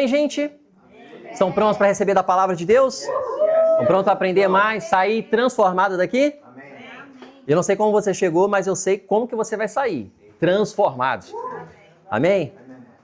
Bem, gente? Estão prontos para receber da palavra de Deus? Estão prontos para aprender mais, sair transformado daqui? Eu não sei como você chegou, mas eu sei como que você vai sair. Transformados. Amém?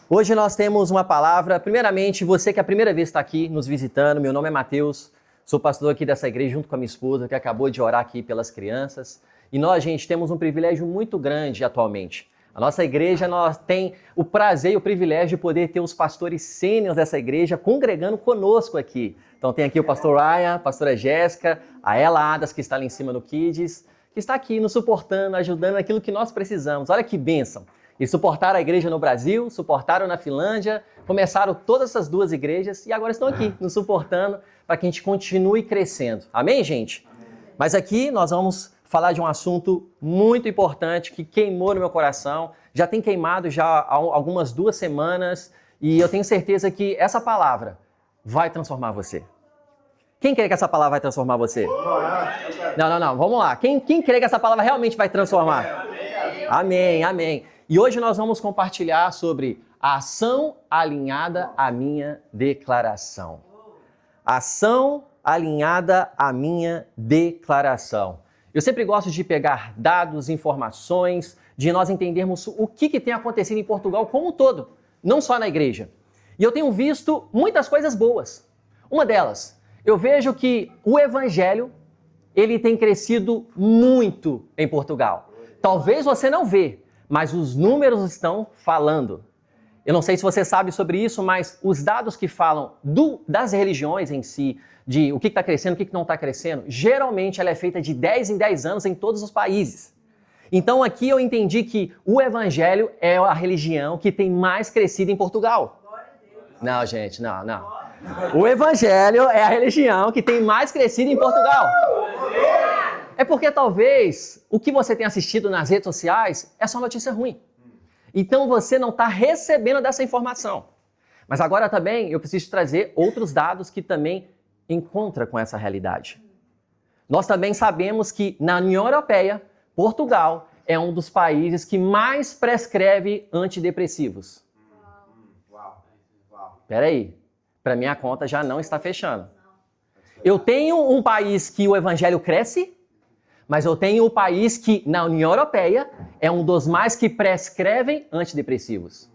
Hoje nós temos uma palavra. Primeiramente, você que é a primeira vez está aqui nos visitando, meu nome é Matheus, sou pastor aqui dessa igreja junto com a minha esposa, que acabou de orar aqui pelas crianças. E nós, gente, temos um privilégio muito grande atualmente. A nossa igreja, nós tem o prazer e o privilégio de poder ter os pastores sêniores dessa igreja congregando conosco aqui. Então tem aqui o pastor Ryan, a pastora Jéssica, a Ela Adas, que está ali em cima no Kids, que está aqui nos suportando, ajudando naquilo que nós precisamos. Olha que bênção! E suportaram a igreja no Brasil, suportaram na Finlândia, começaram todas essas duas igrejas e agora estão aqui nos suportando para que a gente continue crescendo. Amém, gente? Amém. Mas aqui nós vamos falar de um assunto muito importante que queimou no meu coração, já tem queimado já há algumas 2 semanas e eu tenho certeza que essa palavra vai transformar você. Quem crê que essa palavra vai transformar você? Não, vamos lá. Quem crê que essa palavra realmente vai transformar? Amém, amém. E hoje nós vamos compartilhar sobre a ação alinhada à minha declaração. Ação alinhada à minha declaração. Eu sempre gosto de pegar dados, informações, de nós entendermos o que tem acontecido em Portugal como um todo, não só na igreja. E eu tenho visto muitas coisas boas. Uma delas, eu vejo que o evangelho, ele tem crescido muito em Portugal. Talvez você não vê, mas os números estão falando. Eu não sei se você sabe sobre isso, mas os dados que falam das religiões em si, de o que está crescendo, o que não está crescendo, geralmente ela é feita de 10 em 10 anos em todos os países. Então aqui eu entendi que o evangelho é a religião que tem mais crescido em Portugal. Não, gente, não. O evangelho é a religião que tem mais crescido em Portugal. É porque talvez o que você tem assistido nas redes sociais é só notícia ruim. Então você não está recebendo dessa informação. Mas agora também eu preciso trazer outros dados que também encontram com essa realidade. Nós também sabemos que na União Europeia, Portugal é um dos países que mais prescreve antidepressivos. Espera aí, para minha conta já não está fechando. Eu tenho um país que o evangelho cresce, mas eu tenho um país que, na União Europeia, é um dos mais que prescrevem antidepressivos.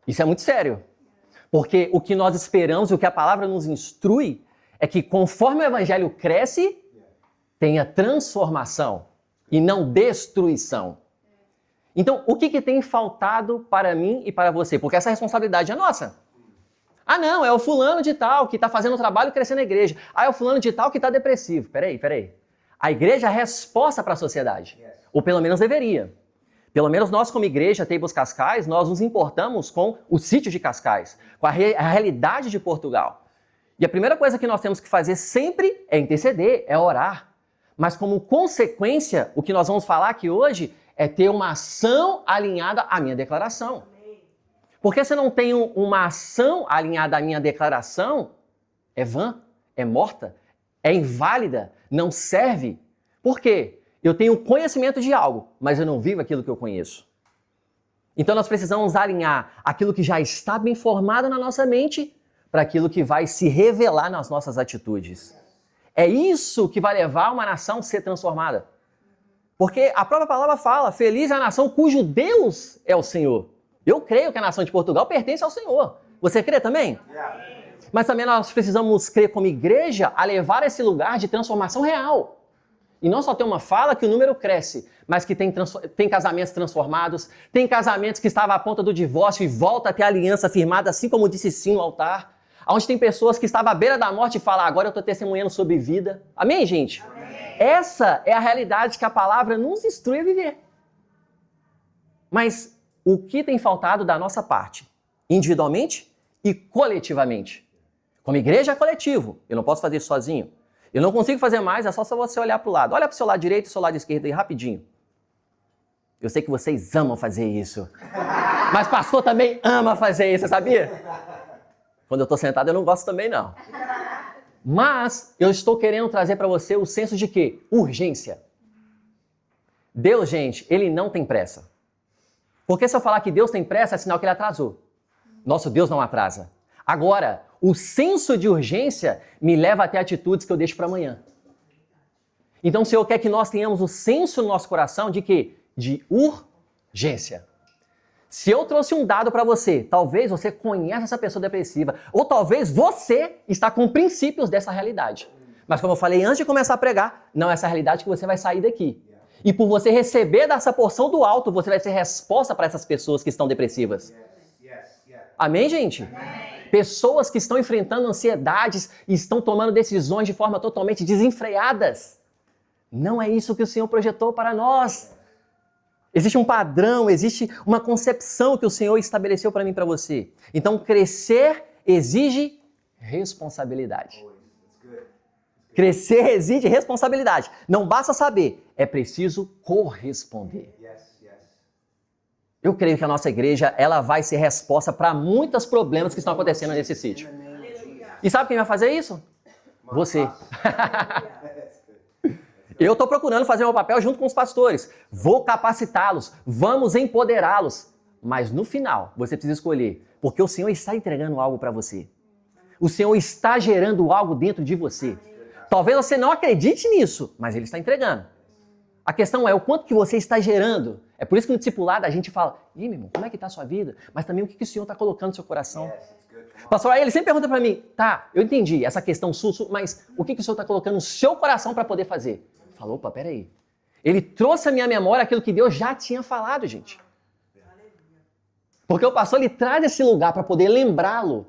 Isso é muito sério. Porque o que nós esperamos e o que a palavra nos instrui é que conforme o evangelho cresce, tenha transformação e não destruição. Então, o que tem faltado para mim e para você? Porque essa responsabilidade é nossa. Ah, não, é o fulano de tal que está fazendo o trabalho e crescendo na igreja. Ah, é o fulano de tal que está depressivo. Peraí. A igreja é a resposta para a sociedade. Ou pelo menos deveria. Pelo menos nós, como igreja, Teibos Cascais, nós nos importamos com o sítio de Cascais, com a realidade de Portugal. E a primeira coisa que nós temos que fazer sempre é interceder, é orar. Mas como consequência, o que nós vamos falar aqui hoje é ter uma ação alinhada à minha declaração. Porque se eu não tenho uma ação alinhada à minha declaração, é vã, é morta, é inválida, não serve. Por quê? Eu tenho conhecimento de algo, mas eu não vivo aquilo que eu conheço. Então nós precisamos alinhar aquilo que já está bem formado na nossa mente para aquilo que vai se revelar nas nossas atitudes. É isso que vai levar uma nação a ser transformada. Porque a própria palavra fala, feliz é a nação cujo Deus é o Senhor. Eu creio que a nação de Portugal pertence ao Senhor. Você crê também? Mas também nós precisamos crer como igreja a levar esse lugar de transformação real. E não só tem uma fala que o número cresce, mas que tem casamentos transformados, tem casamentos que estavam à ponta do divórcio e volta a ter aliança firmada, assim como disse sim no altar. Onde tem pessoas que estavam à beira da morte e falam, agora eu estou testemunhando sobre vida. Amém, gente? Amém. Essa é a realidade que a palavra nos instrui a viver. Mas o que tem faltado da nossa parte? Individualmente e coletivamente. Como igreja é coletivo, eu não posso fazer isso sozinho. Eu não consigo fazer mais, é só você olhar para o lado. Olha para o seu lado direito e o seu lado esquerdo aí, rapidinho. Eu sei que vocês amam fazer isso. Mas pastor também ama fazer isso, sabia? Quando eu estou sentado eu não gosto também não. Mas eu estou querendo trazer para você o senso de quê? Urgência. Deus, gente, ele não tem pressa. Porque se eu falar que Deus tem pressa, é sinal que ele atrasou. Nosso Deus não atrasa. Agora, o senso de urgência me leva a ter atitudes que eu deixo para amanhã. Então o Senhor quer que nós tenhamos o senso no nosso coração de quê? De urgência. Se eu trouxe um dado para você, talvez você conheça essa pessoa depressiva, ou talvez você está com princípios dessa realidade. Mas como eu falei antes de começar a pregar, não é essa realidade que você vai sair daqui. E por você receber dessa porção do alto, você vai ser resposta para essas pessoas que estão depressivas. Amém, gente? Amém. Pessoas que estão enfrentando ansiedades e estão tomando decisões de forma totalmente desenfreadas. Não é isso que o Senhor projetou para nós. Existe um padrão, existe uma concepção que o Senhor estabeleceu para mim e para você. Então, crescer exige responsabilidade. Crescer exige responsabilidade. Não basta saber, é preciso corresponder. Eu creio que a nossa igreja ela vai ser resposta para muitos problemas que estão acontecendo nesse sítio. E sabe quem vai fazer isso? Você. Eu estou procurando fazer meu papel junto com os pastores. Vou capacitá-los, vamos empoderá-los. Mas no final, você precisa escolher, porque o Senhor está entregando algo para você. O Senhor está gerando algo dentro de você. Talvez você não acredite nisso, mas Ele está entregando. A questão é o quanto que você está gerando. É por isso que no discipulado a gente fala, meu irmão, como é que está a sua vida? Mas também o que o Senhor está colocando no seu coração. Pastor, aí ele sempre pergunta para mim, tá, eu entendi essa questão sua, mas o que o Senhor está colocando no seu coração para poder fazer? Falou, opa, peraí. Ele trouxe à minha memória aquilo que Deus já tinha falado, gente. Porque o pastor, ele traz esse lugar para poder lembrá-lo.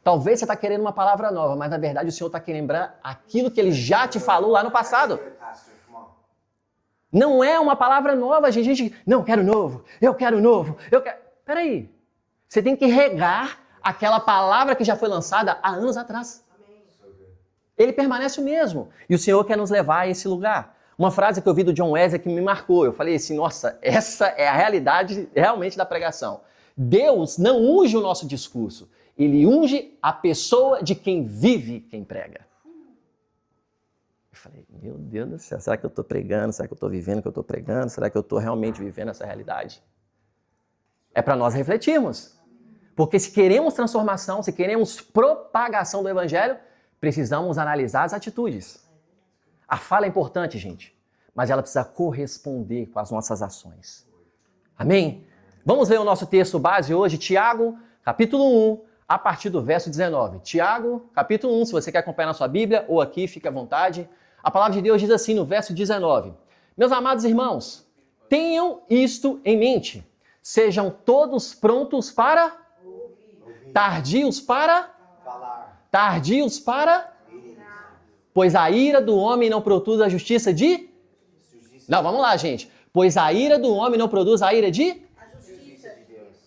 Talvez você está querendo uma palavra nova, mas na verdade o Senhor está querendo lembrar aquilo que Ele já te falou lá no passado. Não é uma palavra nova, gente. Não, eu quero novo, eu quero novo, eu quero... Peraí. Você tem que regar aquela palavra que já foi lançada há anos atrás. Ele permanece o mesmo. E o Senhor quer nos levar a esse lugar. Uma frase que eu vi do John Wesley que me marcou. Eu falei assim, nossa, essa é a realidade realmente da pregação. Deus não unge o nosso discurso. Ele unge a pessoa de quem vive quem prega. Eu falei, meu Deus do céu, será que eu estou pregando? Será que eu estou vivendo o que eu estou pregando? Será que eu estou realmente vivendo essa realidade? É para nós refletirmos. Porque se queremos transformação, se queremos propagação do Evangelho, precisamos analisar as atitudes. A fala é importante, gente, mas ela precisa corresponder com as nossas ações. Amém? Vamos ler o nosso texto base hoje, Tiago, capítulo 1, a partir do verso 19. Tiago, capítulo 1, se você quer acompanhar na sua Bíblia ou aqui, fique à vontade. A palavra de Deus diz assim no verso 19. Meus amados irmãos, tenham isto em mente. Sejam todos prontos para... Tardios para... Tardios para... Pois a ira do homem não produz a justiça de... Não, vamos lá, gente. Pois a ira do homem não produz a ira de... A justiça de Deus.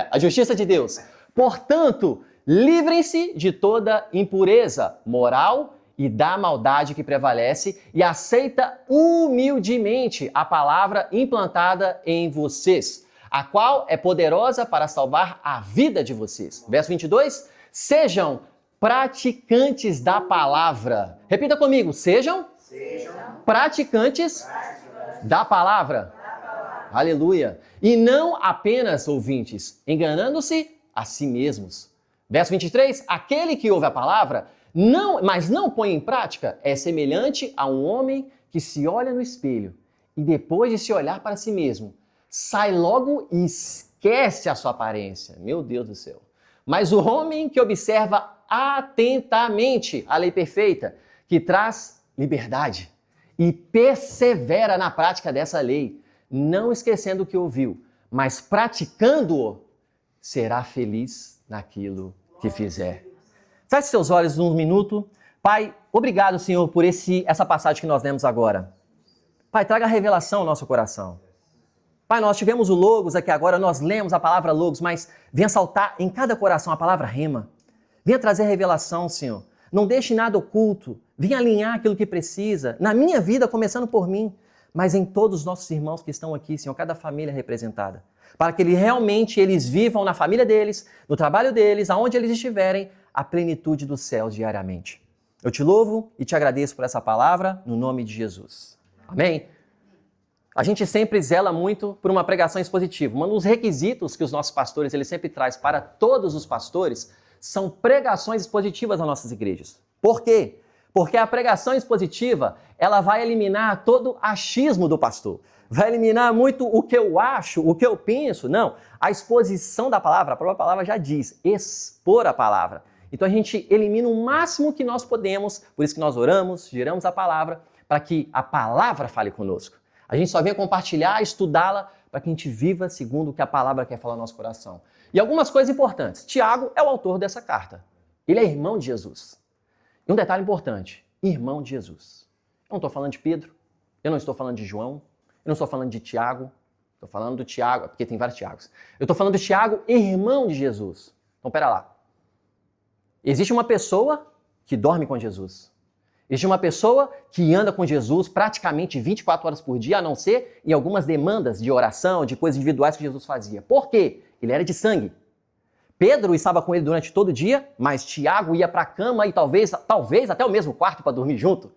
A justiça de Deus. Portanto, livrem-se de toda impureza moral e da maldade que prevalece e aceita humildemente a palavra implantada em vocês, a qual é poderosa para salvar a vida de vocês. Verso 22. Sejam praticantes da palavra. Repita comigo. Sejam praticantes da palavra. Aleluia. E não apenas ouvintes, enganando-se a si mesmos. Verso 23. Aquele que ouve a palavra, mas não põe em prática, é semelhante a um homem que se olha no espelho e depois de se olhar para si mesmo, sai logo e esquece a sua aparência. Meu Deus do céu. Mas o homem que observa atentamente a lei perfeita, que traz liberdade e persevera na prática dessa lei, não esquecendo o que ouviu, mas praticando-o, será feliz naquilo que fizer. Feche seus olhos um minuto. Pai, obrigado, Senhor, por essa passagem que nós lemos agora. Pai, traga revelação ao nosso coração. Pai, nós tivemos o Logos aqui agora, nós lemos a palavra Logos, mas venha saltar em cada coração a palavra Rema. Venha trazer revelação, Senhor. Não deixe nada oculto. Venha alinhar aquilo que precisa. Na minha vida, começando por mim, mas em todos os nossos irmãos que estão aqui, Senhor, cada família representada. Para que eles vivam na família deles, no trabalho deles, aonde eles estiverem, a plenitude dos céus diariamente. Eu te louvo e te agradeço por essa palavra, no nome de Jesus. Amém? A gente sempre zela muito por uma pregação expositiva. Um dos requisitos que os nossos pastores eles sempre trazem para todos os pastores são pregações expositivas nas nossas igrejas. Por quê? Porque a pregação expositiva, ela vai eliminar todo achismo do pastor. Vai eliminar muito o que eu acho, o que eu penso. Não, a exposição da palavra, a própria palavra já diz, expor a palavra. Então a gente elimina o máximo que nós podemos, por isso que nós oramos, geramos a palavra, para que a palavra fale conosco. A gente só vem compartilhar, estudá-la, para que a gente viva segundo o que a palavra quer falar no nosso coração. E algumas coisas importantes. Tiago é o autor dessa carta. Ele é irmão de Jesus. E um detalhe importante, irmão de Jesus. Eu não estou falando de Pedro, eu não estou falando de João, eu não estou falando de Tiago, estou falando do Tiago, porque tem vários Tiagos. Eu estou falando do Tiago, irmão de Jesus. Então, pera lá. Existe uma pessoa que dorme com Jesus. Existe uma pessoa que anda com Jesus praticamente 24 horas por dia, a não ser em algumas demandas de oração, de coisas individuais que Jesus fazia. Por quê? Ele era de sangue. Pedro estava com ele durante todo o dia, mas Tiago ia para a cama e talvez até o mesmo quarto para dormir junto.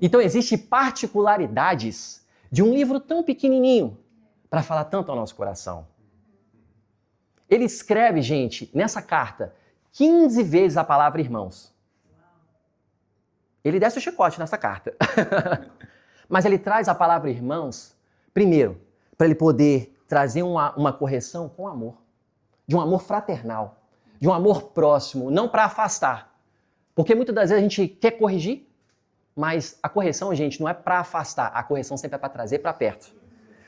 Então existem particularidades de um livro tão pequenininho para falar tanto ao nosso coração. Ele escreve, gente, nessa carta, 15 vezes a palavra irmãos. Ele desce o chicote nessa carta. Mas ele traz a palavra irmãos, primeiro, para ele poder trazer uma correção com amor. De um amor fraternal, de um amor próximo, não para afastar. Porque muitas das vezes a gente quer corrigir, mas a correção, gente, não é para afastar, a correção sempre é para trazer para perto.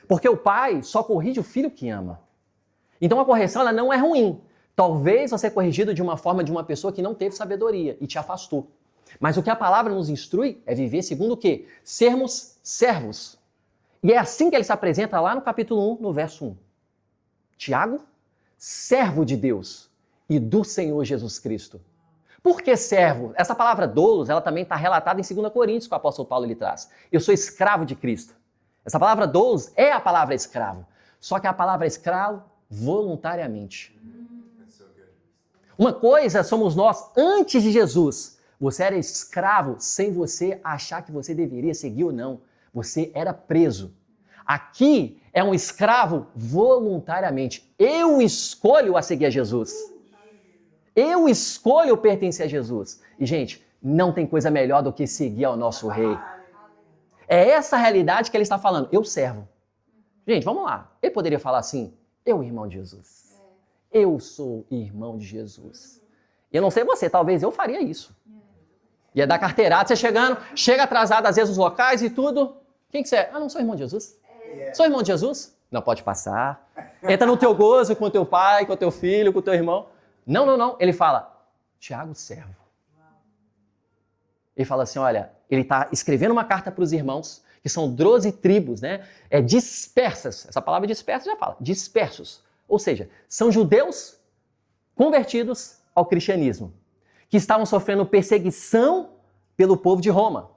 Porque o pai só corrige o filho que ama. Então a correção ela não é ruim. Talvez você é corrigido de uma forma de uma pessoa que não teve sabedoria e te afastou. Mas o que a palavra nos instrui é viver segundo o quê? Sermos servos. E é assim que ele se apresenta lá no capítulo 1, no verso 1. Tiago, servo de Deus e do Senhor Jesus Cristo. Por que servo? Essa palavra doulos, ela também está relatada em 2 Coríntios, que o apóstolo Paulo ele traz. Eu sou escravo de Cristo. Essa palavra doulos é a palavra escravo. Só que a palavra escravo voluntariamente. Uma coisa somos nós antes de Jesus. Você era escravo sem você achar que você deveria seguir ou não. Você era preso. Aqui é um escravo voluntariamente. Eu escolho a seguir a Jesus. Eu escolho pertencer a Jesus. E, gente, não tem coisa melhor do que seguir ao nosso rei. É essa realidade que ele está falando. Eu servo. Gente, vamos lá. Ele poderia falar assim, eu irmão de Jesus. Eu sou irmão de Jesus. Eu não sei você, talvez eu faria isso. Ia dar carteirada, você chega atrasado às vezes nos locais e tudo. Quem que você é? Ah, não sou irmão de Jesus. Sou irmão de Jesus? Não, pode passar. Entra no teu gozo com o teu pai, com o teu filho, com o teu irmão. Não. Ele fala, Tiago, servo. Ele fala assim, olha, ele está escrevendo uma carta para os irmãos, que são 12 tribos, né? Dispersas. Essa palavra dispersa já fala, dispersos. Ou seja, são judeus convertidos ao cristianismo, que estavam sofrendo perseguição pelo povo de Roma.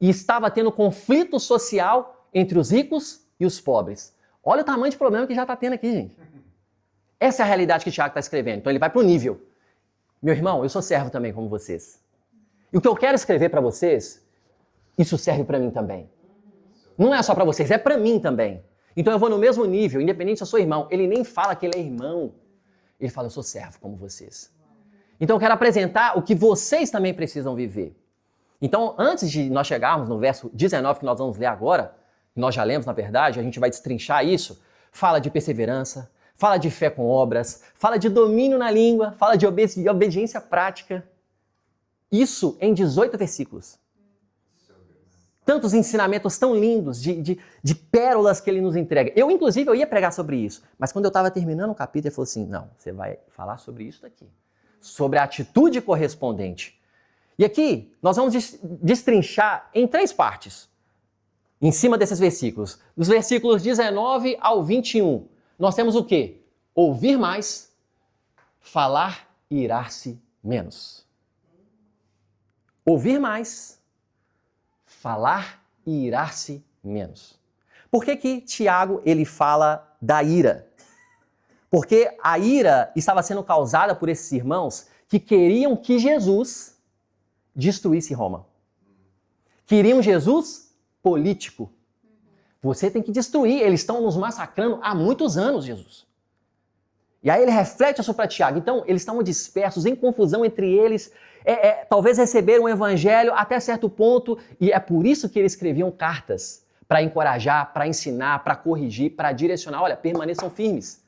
E estava tendo conflito social entre os ricos e os pobres. Olha o tamanho de problema que já está tendo aqui, gente. Essa é a realidade que o Tiago está escrevendo. Então ele vai para o nível. Meu irmão, eu sou servo também como vocês. E o que eu quero escrever para vocês, isso serve para mim também. Não é só para vocês, é para mim também. Então eu vou no mesmo nível, independente se eu sou irmão. Ele nem fala que ele é irmão. Ele fala, eu sou servo como vocês. Então eu quero apresentar o que vocês também precisam viver. Então, antes de nós chegarmos no verso 19 que nós vamos ler agora, que nós já lemos, na verdade, a gente vai destrinchar isso, fala de perseverança, fala de fé com obras, fala de domínio na língua, fala de obediência prática. Isso em 18 versículos. Tantos ensinamentos tão lindos, de pérolas que ele nos entrega. Eu ia pregar sobre isso, mas quando eu estava terminando o capítulo, ele falou assim, não, você vai falar sobre isso daqui. Sobre a atitude correspondente. E aqui, nós vamos destrinchar em 3 partes, em cima desses versículos. Dos versículos 19 ao 21, nós temos o quê? Ouvir mais, falar e irar-se menos. Ouvir mais, falar e irar-se menos. Por que Tiago ele fala da ira? Porque a ira estava sendo causada por esses irmãos que queriam que Jesus destruísse Roma. Queriam Jesus político. Você tem que destruir. Eles estão nos massacrando há muitos anos, Jesus. E aí ele reflete isso para Tiago. Então, eles estavam dispersos, em confusão entre eles. Talvez receberam o evangelho até certo ponto. E é por isso que eles escreviam cartas. Para encorajar, para ensinar, para corrigir, para direcionar. Olha, permaneçam firmes.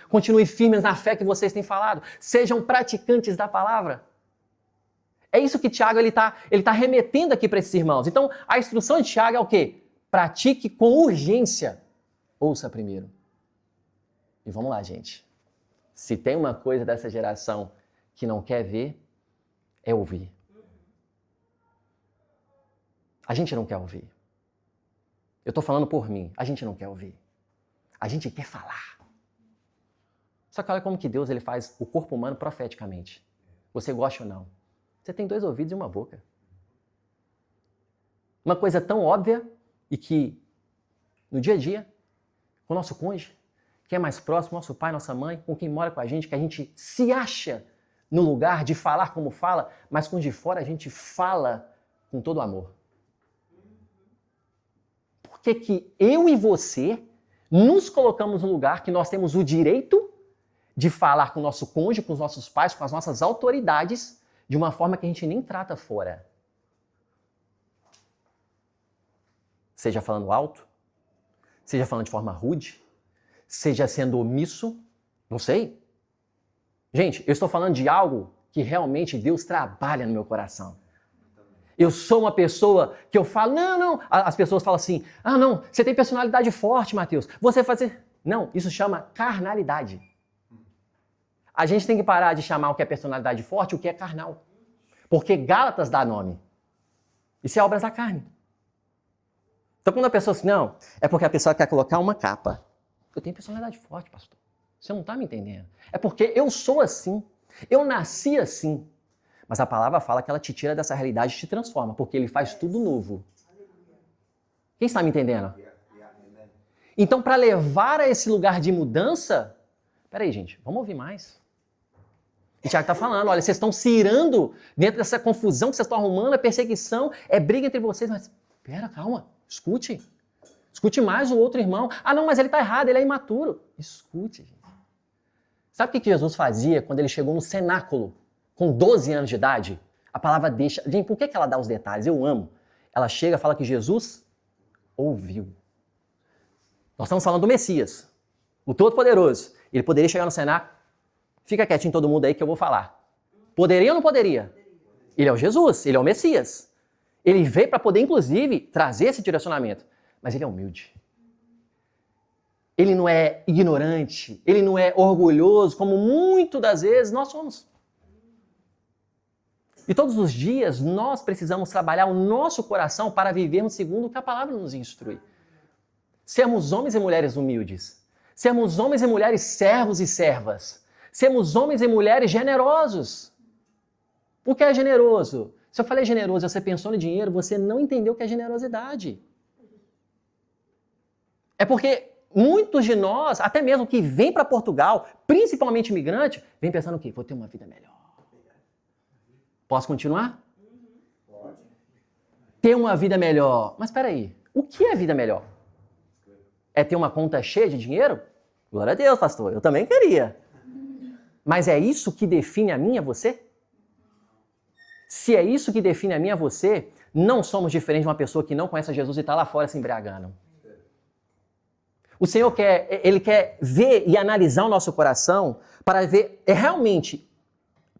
Continuem firmes na fé que vocês têm falado. Sejam praticantes da palavra. É isso que Tiago ele tá remetendo aqui para esses irmãos. Então, a instrução de Tiago é o quê? Pratique com urgência. Ouça primeiro. E vamos lá, gente. Se tem uma coisa dessa geração que não quer ver, é ouvir. A gente não quer ouvir. Eu estou falando por mim. A gente não quer ouvir. A gente quer falar. Só que olha como que Deus ele faz o corpo humano profeticamente. Você gosta ou não? Você tem 2 ouvidos e uma boca. Uma coisa tão óbvia e que no dia a dia, com o nosso cônjuge, quem é mais próximo, nosso pai, nossa mãe, com quem mora com a gente, que a gente se acha no lugar de falar como fala, mas com de fora a gente fala com todo amor. Por que eu e você nos colocamos no lugar que nós temos o direito de falar com o nosso cônjuge, com os nossos pais, com as nossas autoridades, de uma forma que a gente nem trata fora? Seja falando alto, seja falando de forma rude, seja sendo omisso, não sei. Gente, eu estou falando de algo que realmente Deus trabalha no meu coração. Eu sou uma pessoa que eu falo, não. As pessoas falam assim, não, você tem personalidade forte, Mateus. Você fazer... Não, isso chama carnalidade. A gente tem que parar de chamar o que é personalidade forte, o que é carnal. Porque Gálatas dá nome. Isso é obras da carne. Então quando a pessoa diz, não, é porque a pessoa quer colocar uma capa. Eu tenho personalidade forte, pastor. Você não está me entendendo. É porque eu sou assim. Eu nasci assim. Mas a palavra fala que ela te tira dessa realidade e te transforma, porque ele faz tudo novo. Quem está me entendendo? Então, para levar a esse lugar de mudança... Peraí, gente, vamos ouvir mais. O Tiago está falando, olha, vocês estão se irando dentro dessa confusão que vocês estão arrumando, é perseguição, é briga entre vocês, mas... Pera, calma, escute. Escute mais o outro irmão. Não, mas ele está errado, ele é imaturo. Escute, gente. Sabe o que Jesus fazia quando ele chegou no cenáculo? Com 12 anos de idade, a palavra deixa... Gente, por que ela dá os detalhes? Eu amo. Ela chega e fala que Jesus ouviu. Nós estamos falando do Messias, o Todo-Poderoso. Ele poderia chegar no cenáculo, fica quietinho todo mundo aí que eu vou falar. Poderia ou não poderia? Ele é o Jesus, ele é o Messias. Ele veio para poder, inclusive, trazer esse direcionamento. Mas ele é humilde. Ele não é ignorante, ele não é orgulhoso, como muitas das vezes nós somos. E todos os dias nós precisamos trabalhar o nosso coração para vivermos segundo o que a palavra nos instrui. Sermos homens e mulheres humildes. Sermos homens e mulheres servos e servas. Sermos homens e mulheres generosos. O que é generoso? Se eu falei generoso e você pensou no dinheiro, você não entendeu o que é generosidade. É porque muitos de nós, até mesmo que vêm para Portugal, principalmente imigrante, vem pensando o quê? Vou ter uma vida melhor. Posso continuar? Pode. Ter uma vida melhor. Mas espera aí, o que é vida melhor? É ter uma conta cheia de dinheiro? Glória a Deus, pastor, eu também queria. Mas é isso que define a mim e a você? Se é isso que define a mim e a você, não somos diferentes de uma pessoa que não conhece Jesus e está lá fora se embriagando. O Senhor Ele quer ver e analisar o nosso coração para ver realmente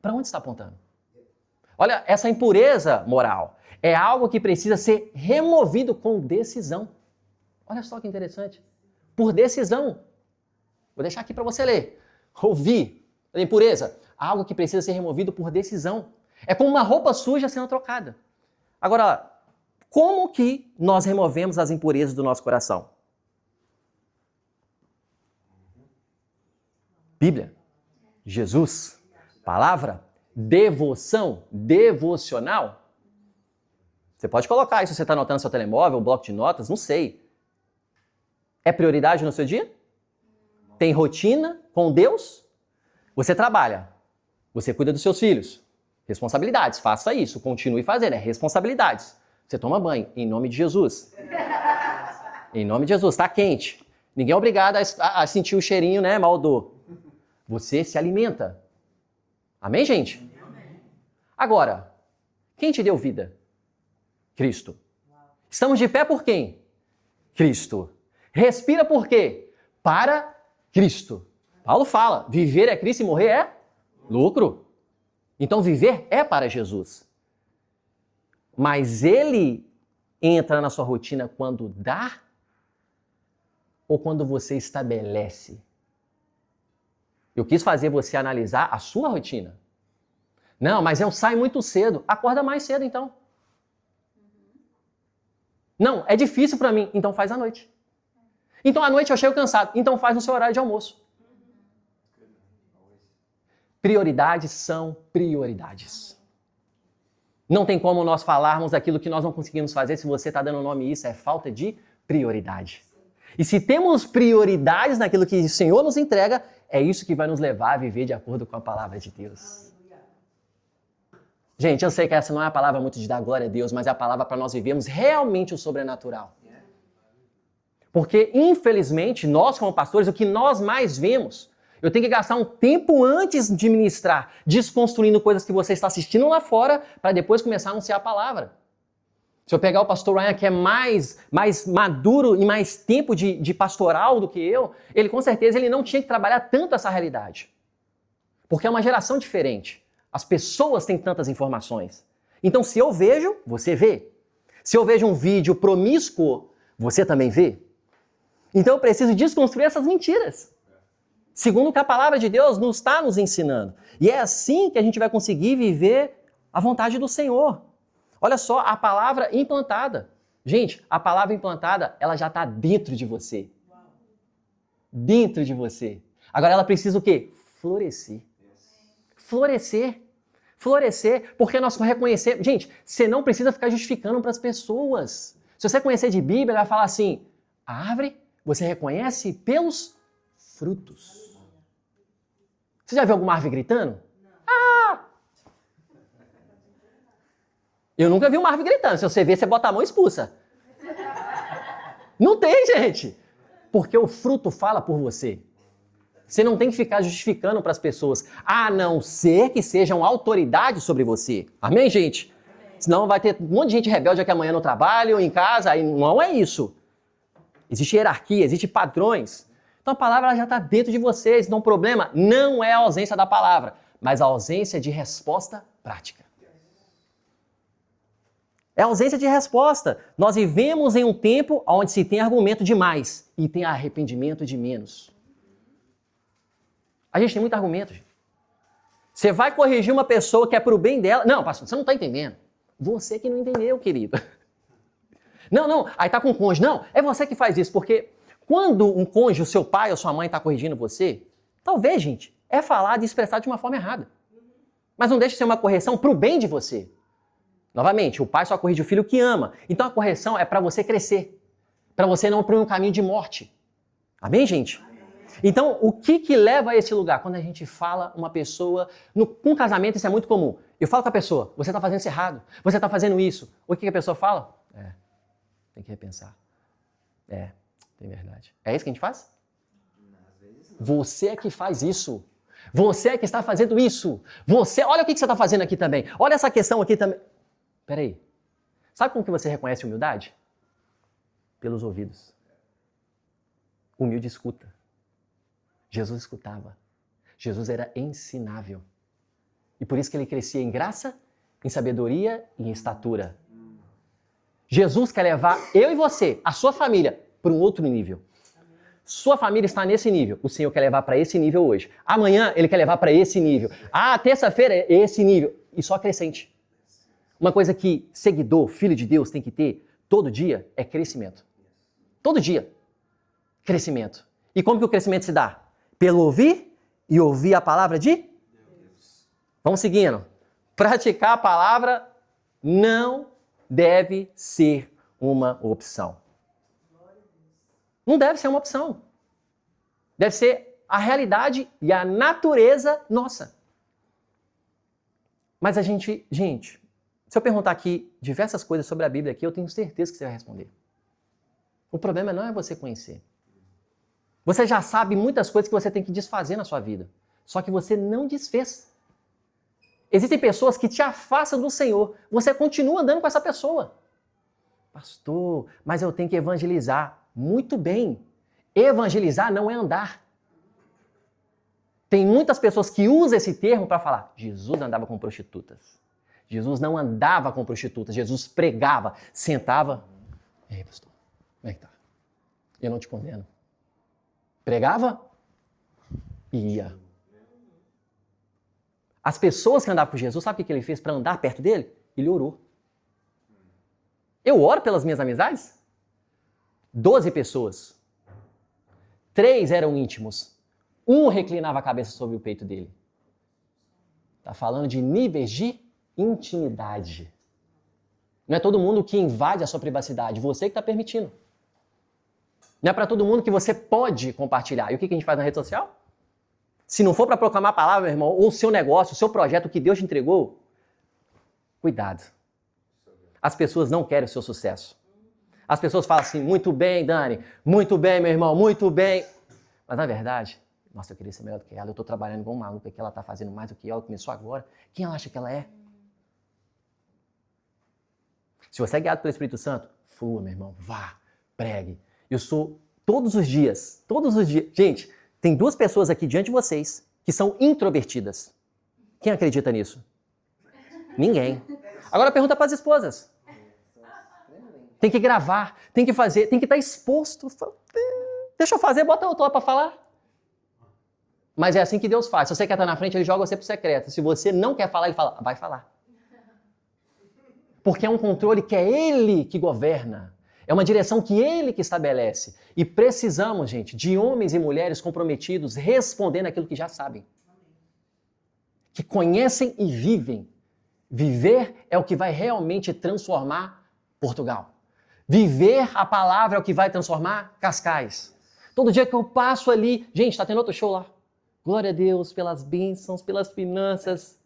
para onde está apontando. Olha, essa impureza moral é algo que precisa ser removido com decisão. Olha só que interessante. Por decisão. Vou deixar aqui para você ler. Ouvir. A impureza. Algo que precisa ser removido por decisão. É como uma roupa suja sendo trocada. Agora, como que nós removemos as impurezas do nosso coração? Bíblia. Jesus. Palavra. Devoção, devocional. Você pode colocar isso se você está anotando no seu telemóvel, bloco de notas, não sei. É prioridade no seu dia? Tem rotina com Deus? Você trabalha, você cuida dos seus filhos. Responsabilidades, faça isso, continue fazendo, responsabilidades. Você toma banho, em nome de Jesus. Em nome de Jesus, está quente. Ninguém é obrigado a sentir o cheirinho, né, maldoso. Você se alimenta. Amém, gente? Agora, quem te deu vida? Cristo. Estamos de pé por quem? Cristo. Respira por quê? Para Cristo. Paulo fala, viver é Cristo e morrer é lucro. Então viver é para Jesus. Mas ele entra na sua rotina quando dá ou quando você estabelece? Eu quis fazer você analisar a sua rotina. Não, mas eu saio muito cedo. Acorda mais cedo, então. Não, é difícil para mim. Então faz à noite. Então à noite eu chego cansado. Então faz no seu horário de almoço. Prioridades são prioridades. Não tem como nós falarmos aquilo que nós não conseguimos fazer. Se você está dando nome a isso, é falta de prioridade. E se temos prioridades naquilo que o Senhor nos entrega, é isso que vai nos levar a viver de acordo com a palavra de Deus. Gente, eu sei que essa não é a palavra muito de dar glória a Deus, mas é a palavra para nós vivermos realmente o sobrenatural. Porque, infelizmente, nós como pastores, o que nós mais vemos, eu tenho que gastar um tempo antes de ministrar, desconstruindo coisas que você está assistindo lá fora, para depois começar a anunciar a palavra. Se eu pegar o pastor Ryan, que é mais maduro e mais tempo de pastoral do que eu, ele com certeza ele não tinha que trabalhar tanto essa realidade. Porque é uma geração diferente. As pessoas têm tantas informações. Então, se eu vejo, você vê. Se eu vejo um vídeo promíscuo, você também vê. Então, eu preciso desconstruir essas mentiras. Segundo o que a palavra de Deus nos está nos ensinando. E é assim que a gente vai conseguir viver a vontade do Senhor. Olha só, a palavra implantada. Gente, a palavra implantada, ela já está dentro de você. Dentro de você. Agora ela precisa o quê? Florescer. Florescer. Florescer, porque nós reconhecemos... Gente, você não precisa ficar justificando para as pessoas. Se você conhecer de Bíblia, ela vai falar assim, a árvore você reconhece pelos frutos. Você já viu alguma árvore gritando? Ah! Eu nunca vi uma árvore gritando. Se você ver, você bota a mão e expulsa. Não tem, gente. Porque o fruto fala por você. Você não tem que ficar justificando para as pessoas, a não ser que sejam autoridade sobre você. Amém, gente? Amém. Senão vai ter um monte de gente rebelde aqui amanhã no trabalho, em casa, aí não é isso. Existe hierarquia, existe padrões. Então a palavra já está dentro de vocês. Então o problema não é a ausência da palavra, mas a ausência de resposta prática. É a ausência de resposta. Nós vivemos em um tempo onde se tem argumento de mais e tem arrependimento de menos. A gente tem muito argumento, gente. Você vai corrigir uma pessoa que é para o bem dela. Não, pastor, você não está entendendo. Você que não entendeu, querido. Não, aí está com o cônjuge. Não, é você que faz isso, porque quando um cônjuge, o seu pai ou sua mãe está corrigindo você, talvez, gente, é falar e expressar de uma forma errada. Mas não deixe de ser uma correção para o bem de você. Novamente, o pai só corrige o filho que ama. Então a correção é para você crescer. Para você não ir para um caminho de morte. Amém, gente? Então, o que leva a esse lugar? Quando a gente fala uma pessoa... Com casamento, isso é muito comum. Eu falo com a pessoa, você está fazendo isso errado. Você está fazendo isso. O que a pessoa fala? Tem que repensar. Tem verdade. É isso que a gente faz? Você é que faz isso. Você é que está fazendo isso. Olha o que você está fazendo aqui também. Olha essa questão aqui também. Peraí. Sabe como que você reconhece humildade? Pelos ouvidos. Humilde escuta. Jesus escutava. Jesus era ensinável. E por isso que ele crescia em graça, em sabedoria e em estatura. Jesus quer levar eu e você, a sua família, para um outro nível. Sua família está nesse nível. O Senhor quer levar para esse nível hoje. Amanhã ele quer levar para esse nível. Terça-feira é esse nível. E só crescente. Uma coisa que seguidor, filho de Deus, tem que ter todo dia é crescimento. Todo dia. Crescimento. E como que o crescimento se dá? Pelo ouvir e ouvir a palavra de Deus. Vamos seguindo. Praticar a palavra não deve ser uma opção. Não deve ser uma opção. Deve ser a realidade e a natureza nossa. Mas a gente, se eu perguntar aqui diversas coisas sobre a Bíblia aqui, eu tenho certeza que você vai responder. O problema não é você conhecer. Você já sabe muitas coisas que você tem que desfazer na sua vida. Só que você não desfez. Existem pessoas que te afastam do Senhor. Você continua andando com essa pessoa. Pastor, mas eu tenho que evangelizar. Muito bem. Evangelizar não é andar. Tem muitas pessoas que usam esse termo para falar: Jesus andava com prostitutas. Jesus não andava com prostitutas. Jesus pregava, sentava. Ei, pastor, como é que tá? Eu não te condeno. Pregava e ia. As pessoas que andavam com Jesus, sabe o que ele fez para andar perto dele? Ele orou. Eu oro pelas minhas amizades? 12 pessoas. 3 eram íntimos. 1 reclinava a cabeça sobre o peito dele. Está falando de níveis de intimidade. Não é todo mundo que invade a sua privacidade, você que está permitindo. Não é para todo mundo que você pode compartilhar. E o que a gente faz na rede social? Se não for para proclamar a palavra, meu irmão, ou o seu negócio, o seu projeto, o que Deus te entregou, cuidado. As pessoas não querem o seu sucesso. As pessoas falam assim: muito bem, Dani, muito bem, meu irmão, muito bem. Mas na verdade, nossa, eu queria ser melhor do que ela, eu estou trabalhando igual um maluco aqui, ela está fazendo mais do que ela começou agora. Quem ela acha que ela é? Se você é guiado pelo Espírito Santo, flua, meu irmão, vá, pregue. Eu sou todos os dias. Gente, tem 2 pessoas aqui diante de vocês que são introvertidas. Quem acredita nisso? Ninguém. Agora pergunta para as esposas. Tem que gravar, tem que fazer, tem que estar exposto. Deixa eu fazer, bota o autor para falar. Mas é assim que Deus faz. Se você quer estar na frente, ele joga você pro secreto. Se você não quer falar, ele fala: vai falar. Porque é um controle que é ele que governa. É uma direção que ele que estabelece. E precisamos, gente, de homens e mulheres comprometidos respondendo aquilo que já sabem. Que conhecem e vivem. Viver é o que vai realmente transformar Portugal. Viver a palavra é o que vai transformar Cascais. Todo dia que eu passo ali... Gente, tá tendo outro show lá. Glória a Deus pelas bênçãos, pelas finanças.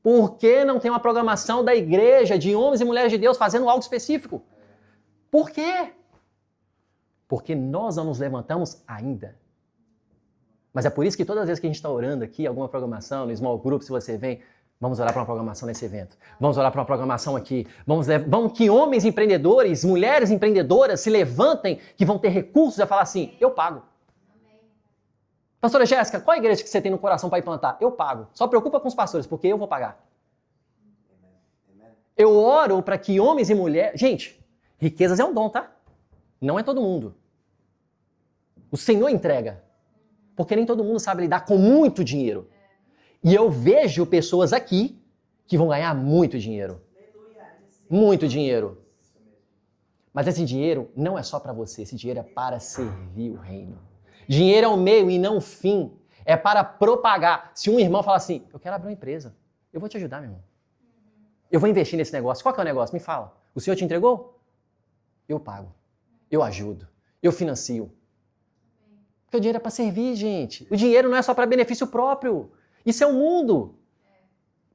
Por que não tem uma programação da igreja, de homens e mulheres de Deus fazendo algo específico? Por quê? Porque nós não nos levantamos ainda. Mas é por isso que todas as vezes que a gente está orando aqui, alguma programação, no small group, se você vem, vamos orar para uma programação nesse evento. Vamos orar para uma programação aqui. Vamos que homens empreendedores, mulheres empreendedoras se levantem, que vão ter recursos a falar assim: eu pago. Pastora Jéssica, qual a igreja que você tem no coração para ir plantar? Eu pago. Só preocupa com os pastores, porque eu vou pagar. Eu oro para que homens e mulheres... Gente, riquezas é um dom, tá? Não é todo mundo. O Senhor entrega. Porque nem todo mundo sabe lidar com muito dinheiro. E eu vejo pessoas aqui que vão ganhar muito dinheiro. Muito dinheiro. Mas esse dinheiro não é só para você. Esse dinheiro é para servir o reino. Dinheiro é o meio e não o fim. É para propagar. Se um irmão fala assim: eu quero abrir uma empresa, eu vou te ajudar, meu irmão. Eu vou investir nesse negócio. Qual que é o negócio? Me fala. O Senhor te entregou? Eu pago. Eu ajudo. Eu financio. Porque o dinheiro é para servir, gente. O dinheiro não é só para benefício próprio. Isso é o mundo.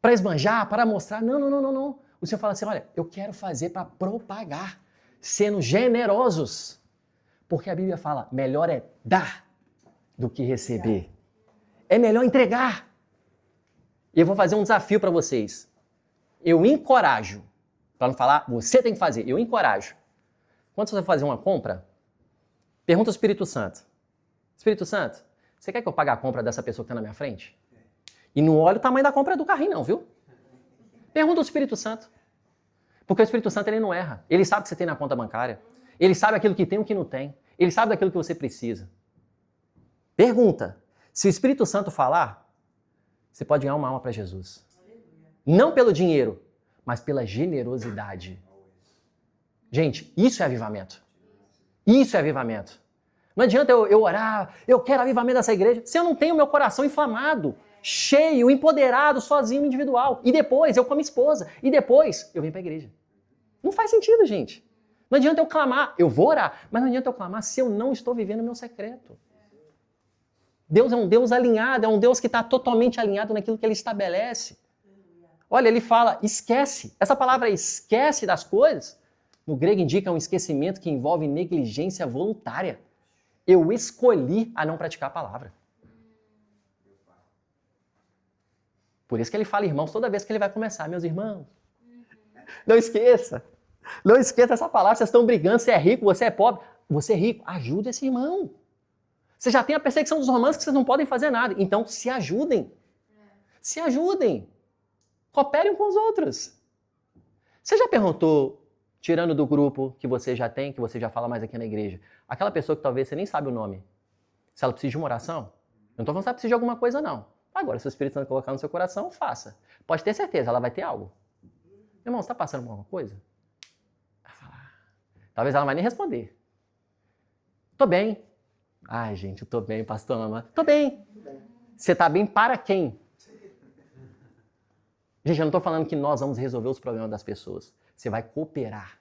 Para esbanjar, para mostrar. Não. O Senhor fala assim: olha, eu quero fazer para propagar. Sendo generosos. Porque a Bíblia fala: melhor é dar do que receber. É melhor entregar. E eu vou fazer um desafio para vocês. Eu encorajo, para não falar, você tem que fazer, eu encorajo. Quando você vai fazer uma compra, pergunta ao Espírito Santo: Espírito Santo, você quer que eu pague a compra dessa pessoa que está na minha frente? E não olha o tamanho da compra do carrinho não, viu? Pergunta ao Espírito Santo. Porque o Espírito Santo, ele não erra. Ele sabe o que você tem na conta bancária. Ele sabe aquilo que tem e o que não tem. Ele sabe daquilo que você precisa. Pergunta. Se o Espírito Santo falar, você pode ganhar uma alma para Jesus. Não pelo dinheiro, mas pela generosidade. Gente, isso é avivamento. Isso é avivamento. Não adianta eu orar, eu quero avivamento dessa igreja, se eu não tenho meu coração inflamado, cheio, empoderado, sozinho, individual. E depois eu com a minha esposa. E depois eu venho para a igreja. Não faz sentido, gente. Não adianta eu clamar, eu vou orar, mas não adianta eu clamar se eu não estou vivendo o meu secreto. Deus é um Deus alinhado, é um Deus que está totalmente alinhado naquilo que Ele estabelece. Olha, Ele fala, esquece. Essa palavra esquece das coisas no grego indica um esquecimento que envolve negligência voluntária. Eu escolhi a não praticar a palavra. Por isso que ele fala irmãos toda vez que ele vai começar. Meus irmãos, não esqueça. Não esqueça essa palavra. Vocês estão brigando, você é rico, você é pobre. Você é rico, ajuda esse irmão. Você já tem a perseguição dos romanos que vocês não podem fazer nada. Então se ajudem. Se ajudem. Cooperem com os outros. Você já perguntou, tirando do grupo que você já tem, que você já fala mais aqui na igreja, aquela pessoa que talvez você nem sabe o nome, se ela precisa de uma oração? Eu não estou falando se ela precisa de alguma coisa, não. Agora, se o Espírito Santo colocar no seu coração, faça. Pode ter certeza, ela vai ter algo. Irmão, você está passando por alguma coisa? Ela fala, talvez ela não vai nem responder. Tô bem. Ai, gente, eu tô bem, pastor Ama. Tô bem. Você tá bem para quem? Gente, eu não tô falando que nós vamos resolver os problemas das pessoas. Você vai cooperar.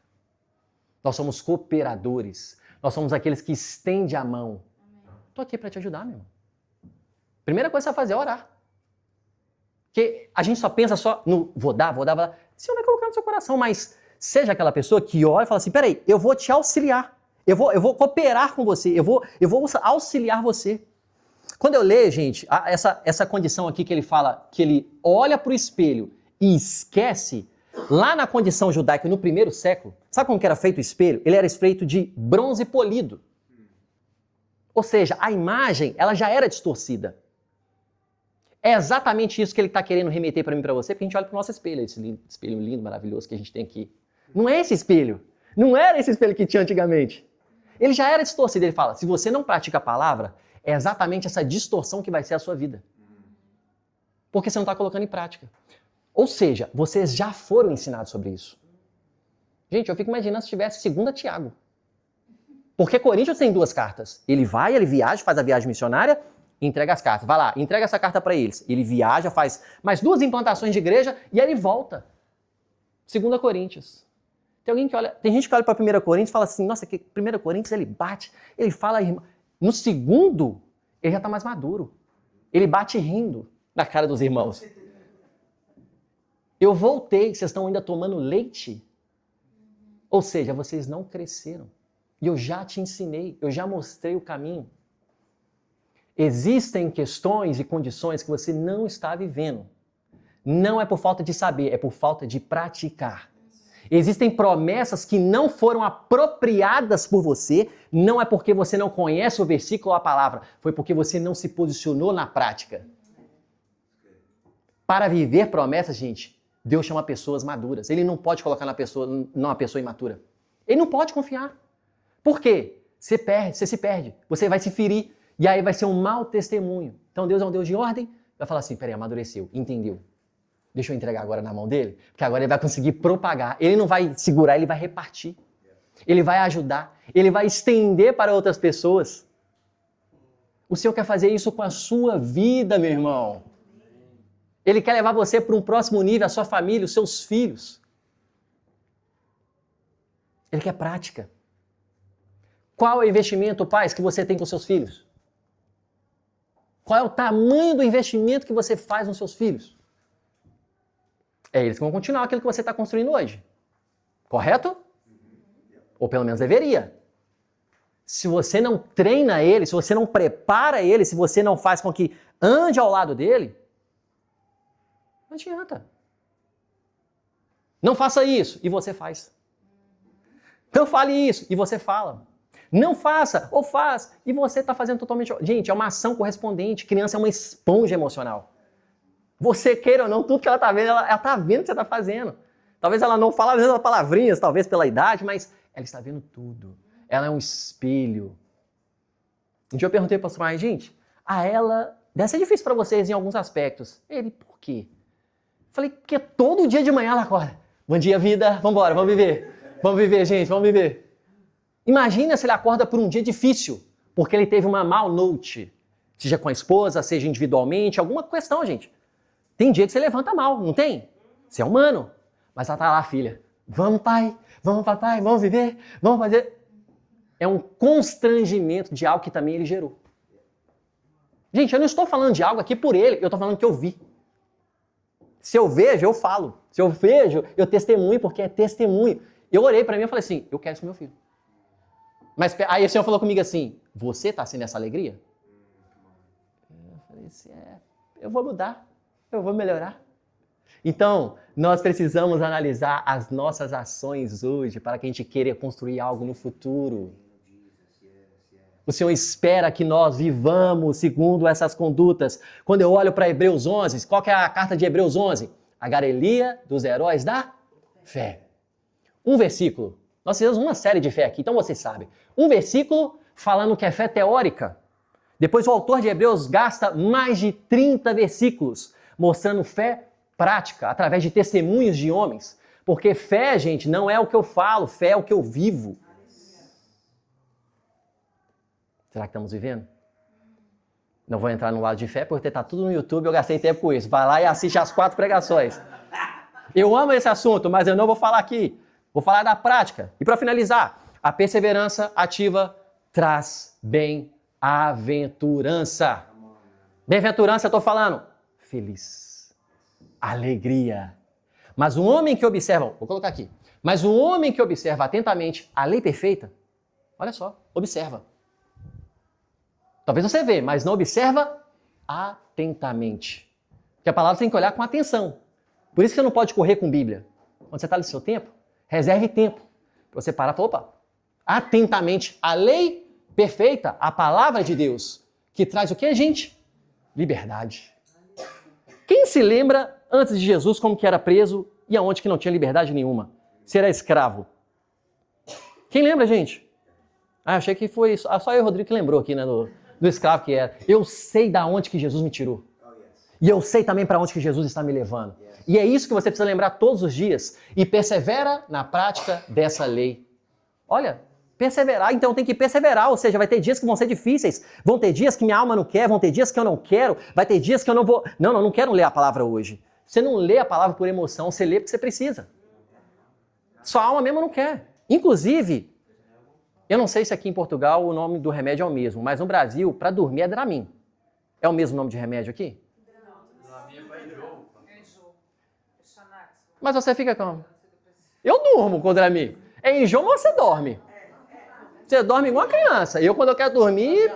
Nós somos cooperadores. Nós somos aqueles que estendem a mão. Tô aqui para te ajudar, meu irmão. Primeira coisa que você vai fazer é orar. Porque a gente só pensa só no vou dar. Você vai colocar no seu coração, mas seja aquela pessoa que ora e fala assim, peraí, eu vou te auxiliar. Eu vou cooperar com você. Eu vou auxiliar você. Quando eu leio, gente, essa condição aqui que ele fala, que ele olha para o espelho e esquece, lá na condição judaica, no primeiro século, sabe como que era feito o espelho? Ele era feito de bronze polido. Ou seja, a imagem, ela já era distorcida. É exatamente isso que ele está querendo remeter para mim e para você, porque a gente olha para o nosso espelho, esse espelho lindo, maravilhoso que a gente tem aqui. Não é esse espelho. Não era esse espelho que tinha antigamente. Ele já era distorcido. Ele fala, se você não pratica a palavra, é exatamente essa distorção que vai ser a sua vida. Porque você não está colocando em prática. Ou seja, vocês já foram ensinados sobre isso. Gente, eu fico imaginando se tivesse 2 Tiago. Porque Coríntios tem 2 cartas. Ele viaja, faz a viagem missionária, entrega as cartas. Vai lá, entrega essa carta para eles. Ele viaja, faz mais 2 implantações de igreja e aí ele volta. 2 Coríntios. Tem gente que olha para 1 Coríntios e fala assim, nossa, que 1 Coríntios ele bate, ele fala... No segundo, ele já está mais maduro. Ele bate rindo na cara dos irmãos. Eu voltei, vocês estão ainda tomando leite? Ou seja, vocês não cresceram. E eu já te ensinei, eu já mostrei o caminho. Existem questões e condições que você não está vivendo. Não é por falta de saber, é por falta de praticar. Existem promessas que não foram apropriadas por você, não é porque você não conhece o versículo ou a palavra, foi porque você não se posicionou na prática. Para viver promessas, gente, Deus chama pessoas maduras. Ele não pode colocar numa pessoa imatura. Ele não pode confiar. Por quê? Você se perde, você vai se ferir, e aí vai ser um mau testemunho. Então Deus é um Deus de ordem, vai falar assim, peraí, amadureceu, entendeu? Deixa eu entregar agora na mão dele, porque agora ele vai conseguir propagar. Ele não vai segurar, ele vai repartir. Ele vai ajudar, ele vai estender para outras pessoas. O Senhor quer fazer isso com a sua vida, meu irmão. Ele quer levar você para um próximo nível, a sua família, os seus filhos. Ele quer prática. Qual é o investimento, pais, que você tem com seus filhos? Qual é o tamanho do investimento que você faz nos seus filhos? É eles que vão continuar aquilo que você está construindo hoje. Correto? Ou pelo menos deveria. Se você não treina ele, se você não prepara ele, se você não faz com que ande ao lado dele, não adianta. Não faça isso, e você faz. Não fale isso, e você fala. Não faça, ou faz, e você está fazendo totalmente... Gente, é uma ação correspondente. Criança é uma esponja emocional. Você queira ou não, tudo que ela está vendo, ela está vendo o que você está fazendo. Talvez ela não fale, às vezes, palavrinhas, talvez pela idade, mas ela está vendo tudo. Ela é um espelho. Um dia eu perguntei para o pastor, gente, a ela deve ser difícil para vocês em alguns aspectos. Ele, por quê? Falei, porque todo dia de manhã ela acorda. Bom dia, vida, vamos embora, vamos viver. Vamos viver, gente, vamos viver. Imagina se ele acorda por um dia difícil, porque ele teve uma mal noite. Seja com a esposa, seja individualmente, alguma questão, gente. Tem dia que você levanta mal, não tem? Você é humano. Mas ela tá lá, filha. Vamos, pai. Vamos, papai. Vamos viver. Vamos fazer. É um constrangimento de algo que também ele gerou. Gente, eu não estou falando de algo aqui por ele. Eu estou falando que eu vi. Se eu vejo, eu falo. Se eu vejo, eu testemunho, porque é testemunho. Eu orei para mim e falei assim, eu quero isso pro meu filho. Mas aí o Senhor falou comigo assim, você está sendo essa alegria? Eu falei assim, eu vou mudar, eu vou melhorar. Então, nós precisamos analisar as nossas ações hoje para que a gente queira construir algo no futuro. O Senhor espera que nós vivamos segundo essas condutas. Quando eu olho para Hebreus 11, qual que é a carta de Hebreus 11? A galeria dos heróis da fé. Um versículo. Nós fizemos uma série de fé aqui, então vocês sabem. Um versículo falando que é fé teórica. Depois o autor de Hebreus gasta mais de 30 versículos mostrando fé prática, através de testemunhos de homens. Porque fé, gente, não é o que eu falo, fé é o que eu vivo. Será que estamos vivendo? Não vou entrar no lado de fé, porque está tudo no YouTube, eu gastei tempo com isso. Vai lá e assiste as 4 pregações. Eu amo esse assunto, mas eu não vou falar aqui. Vou falar da prática. E para finalizar, a perseverança ativa traz bem-aventurança. Bem-aventurança, eu estou falando feliz, alegria. Mas um homem que observa, vou colocar aqui, mas um homem que observa atentamente a lei perfeita, olha só, observa. Talvez você vê, mas não observa atentamente. Porque a palavra tem que olhar com atenção. Por isso que você não pode correr com Bíblia. Quando você está no seu tempo, reserve tempo. Para você parar e falar, opa, atentamente a lei perfeita, a palavra de Deus, que traz o que, gente? Liberdade. Quem se lembra, antes de Jesus, como que era preso e aonde que não tinha liberdade nenhuma? Se era escravo. Quem lembra, gente? Ah, achei que foi só eu e o Rodrigo que lembrou aqui, né, do escravo que era. Eu sei da onde que Jesus me tirou. E eu sei também para onde que Jesus está me levando. E é isso que você precisa lembrar todos os dias. E persevera na prática dessa lei. Olha, perseverar, então tem que perseverar. Ou seja, vai ter dias que vão ser difíceis. Vão ter dias que minha alma não quer, vão ter dias que eu não quero. Vai ter dias que eu não vou... Não quero ler a palavra hoje. Você não lê a palavra por emoção, você lê porque você precisa. Sua alma mesmo não quer. Inclusive... Eu não sei se aqui em Portugal o nome do remédio é o mesmo, mas no Brasil, para dormir é Dramin. É o mesmo nome de remédio aqui? Mas você fica como? Eu durmo com o Dramin. É enjoo, mas você dorme. Você dorme igual uma criança. Eu, quando eu quero dormir,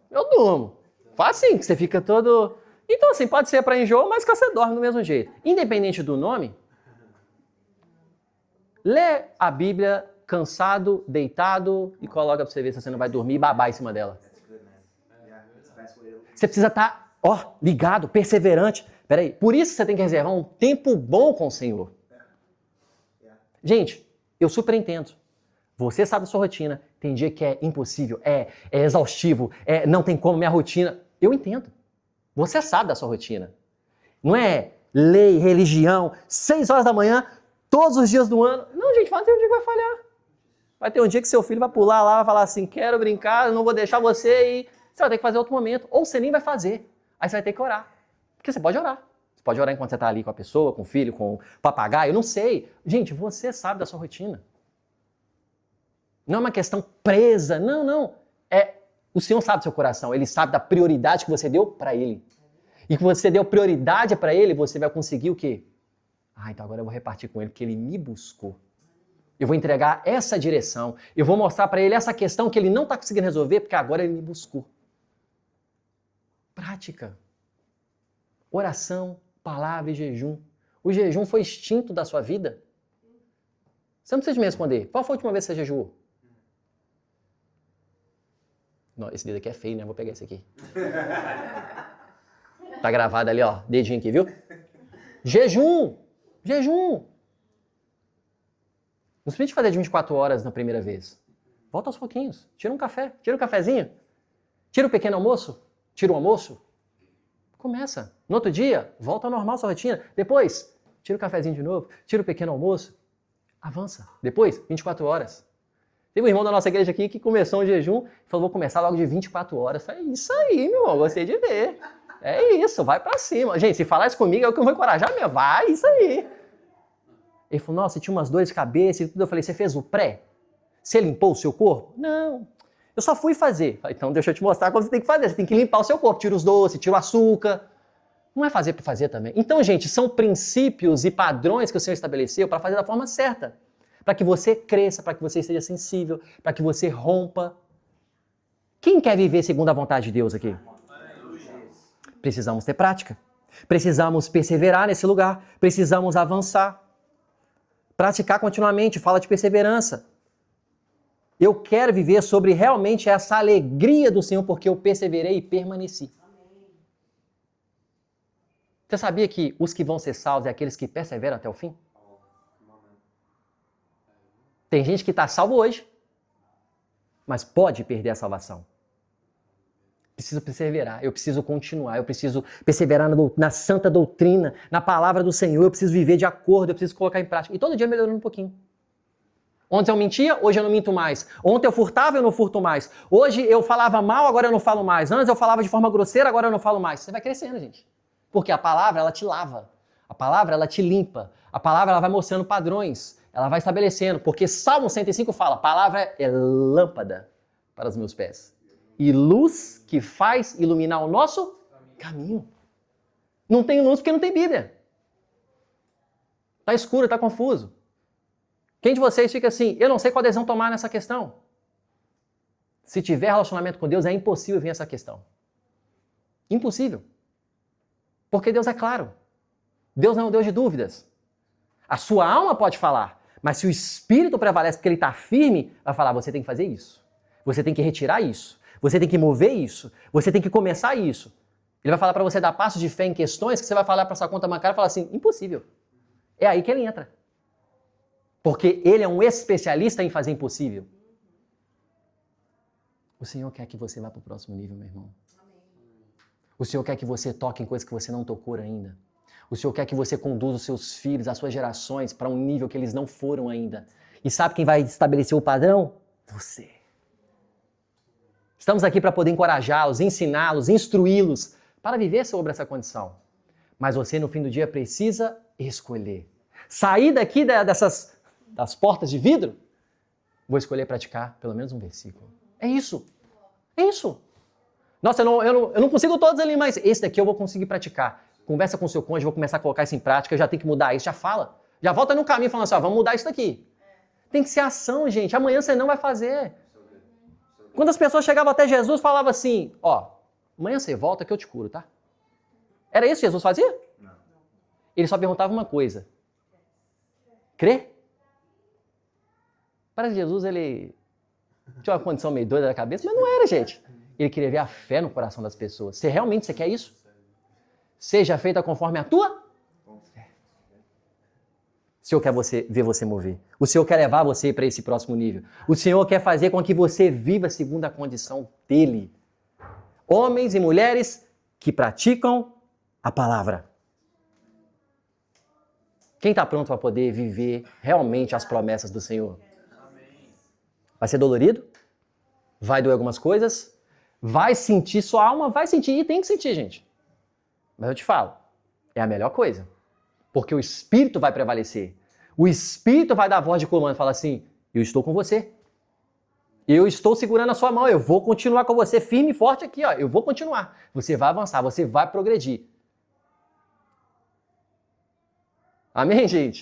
eu durmo. Faz assim, que você fica todo... Então, assim, pode ser para enjoo, mas que você dorme do mesmo jeito. Independente do nome, lê a Bíblia cansado, deitado e coloca pra você ver se você não vai dormir e babar em cima dela. Você precisa estar, ligado, perseverante. Peraí, por isso você tem que reservar um tempo bom com o Senhor. Gente, eu super entendo. Você sabe da sua rotina. Tem dia que é impossível, é exaustivo, não tem como minha rotina. Eu entendo. Você sabe da sua rotina. Não é lei, religião, 6 horas da manhã, todos os dias do ano. Não, gente, vai ter um dia que vai falhar. Vai ter um dia que seu filho vai pular lá, vai falar assim, quero brincar, não vou deixar você e você vai ter que fazer outro momento. Ou você nem vai fazer. Aí você vai ter que orar. Porque você pode orar. Você pode orar enquanto você está ali com a pessoa, com o filho, com o papagaio, eu não sei. Gente, você sabe da sua rotina. Não é uma questão presa, não. O Senhor sabe do seu coração, Ele sabe da prioridade que você deu para Ele. E que você deu prioridade para Ele, você vai conseguir o quê? Então agora eu vou repartir com Ele, porque Ele me buscou. Eu vou entregar essa direção. Eu vou mostrar para ele essa questão que ele não está conseguindo resolver, porque agora ele me buscou. Prática. Oração, palavra e jejum. O jejum foi extinto da sua vida? Você não precisa me responder. Qual foi a última vez que você jejuou? Não, esse dedo aqui é feio, né? Vou pegar esse aqui. Tá gravado ali, ó. Dedinho aqui, viu? Jejum. Não se permite fazer de 24 horas na primeira vez. Volta aos pouquinhos. Tira um café. Tira um cafezinho. Tira o pequeno almoço. Tira o almoço. Começa. No outro dia, volta ao normal sua rotina. Depois, tira o cafezinho de novo. Tira o pequeno almoço. Avança. Depois, 24 horas. Teve um irmão da nossa igreja aqui que começou um jejum e falou, vou começar logo de 24 horas. Eu falei, isso aí, meu irmão. Gostei de ver. É isso. Vai pra cima. Gente, se falar isso comigo, é o que eu vou encorajar mesmo. Vai, isso aí. Ele falou, nossa, tinha umas dores de cabeça e tudo. Eu falei, você fez o pré? Você limpou o seu corpo? Não, eu só fui fazer. Falei, então deixa eu te mostrar como você tem que fazer. Você tem que limpar o seu corpo, tira os doces, tira o açúcar. Não é fazer por fazer também. Então, gente, são princípios e padrões que o Senhor estabeleceu para fazer da forma certa. para que você cresça, para que você seja sensível, para que você rompa. Quem quer viver segundo a vontade de Deus aqui? Precisamos ter prática. Precisamos perseverar nesse lugar. Precisamos avançar. Praticar continuamente, fala de perseverança. Eu quero viver sobre realmente essa alegria do Senhor, porque eu perseverei e permaneci. Você sabia que os que vão ser salvos é aqueles que perseveram até o fim? Tem gente que está salvo hoje, mas pode perder a salvação. Preciso perseverar, eu preciso continuar, eu preciso perseverar na santa doutrina, na palavra do Senhor, eu preciso viver de acordo, eu preciso colocar em prática. E todo dia melhorando um pouquinho. Ontem eu mentia, hoje eu não minto mais. Ontem eu furtava, eu não furto mais. Hoje eu falava mal, agora eu não falo mais. Antes eu falava de forma grosseira, agora eu não falo mais. Você vai crescendo, gente. Porque a palavra, ela te lava. A palavra, ela te limpa. A palavra, ela vai mostrando padrões. Ela vai estabelecendo. Porque Salmo 105 fala, a palavra é lâmpada para os meus pés e luz que faz iluminar o nosso caminho. Não tem luz porque não tem Bíblia. Está escuro, está confuso. Quem de vocês fica assim, eu não sei qual decisão tomar nessa questão? Se tiver relacionamento com Deus, é impossível vir essa questão. Impossível. Porque Deus é claro. Deus não é um Deus de dúvidas. A sua alma pode falar, mas se o Espírito prevalece porque ele está firme, vai falar, você tem que fazer isso. Você tem que retirar isso. Você tem que mover isso. Você tem que começar isso. Ele vai falar para você dar passos de fé em questões que você vai falar para sua conta bancária e falar assim, impossível. É aí que ele entra. Porque ele é um especialista em fazer impossível. O Senhor quer que você vá para o próximo nível, meu irmão. O Senhor quer que você toque em coisas que você não tocou ainda. O Senhor quer que você conduza os seus filhos, as suas gerações, para um nível que eles não foram ainda. E sabe quem vai estabelecer o padrão? Você. Estamos aqui para poder encorajá-los, ensiná-los, instruí-los para viver sobre essa condição. Mas você, no fim do dia, precisa escolher. Sair daqui das portas de vidro, vou escolher praticar pelo menos um versículo. É isso. É isso. Nossa, eu não consigo todos ali, mas esse daqui eu vou conseguir praticar. Conversa com o seu cônjuge, vou começar a colocar isso em prática, eu já tenho que mudar isso, já fala. Já volta no caminho falando assim, ó, vamos mudar isso daqui. Tem que ser ação, gente. Amanhã você não vai fazer. Quando as pessoas chegavam até Jesus, falavam assim, ó, amanhã você volta que eu te curo, tá? Era isso que Jesus fazia? Não. Ele só perguntava uma coisa. Crê? Parece que Jesus, ele tinha uma condição meio doida da cabeça, mas não era, gente. Ele queria ver a fé no coração das pessoas. Se realmente você quer isso, seja feita conforme a tua fé. O Senhor quer ver você mover. O Senhor quer levar você para esse próximo nível. O Senhor quer fazer com que você viva segundo a condição dele. Homens e mulheres que praticam a palavra. Quem está pronto para poder viver realmente as promessas do Senhor? Vai ser dolorido? Vai doer algumas coisas? Vai sentir, sua alma vai sentir, e tem que sentir, gente. Mas eu te falo, é a melhor coisa. Porque o Espírito vai prevalecer. O Espírito vai dar a voz de comando e falar assim, eu estou com você. Eu estou segurando a sua mão, eu vou continuar com você firme e forte aqui, ó. Eu vou continuar. Você vai avançar, você vai progredir. Amém, gente?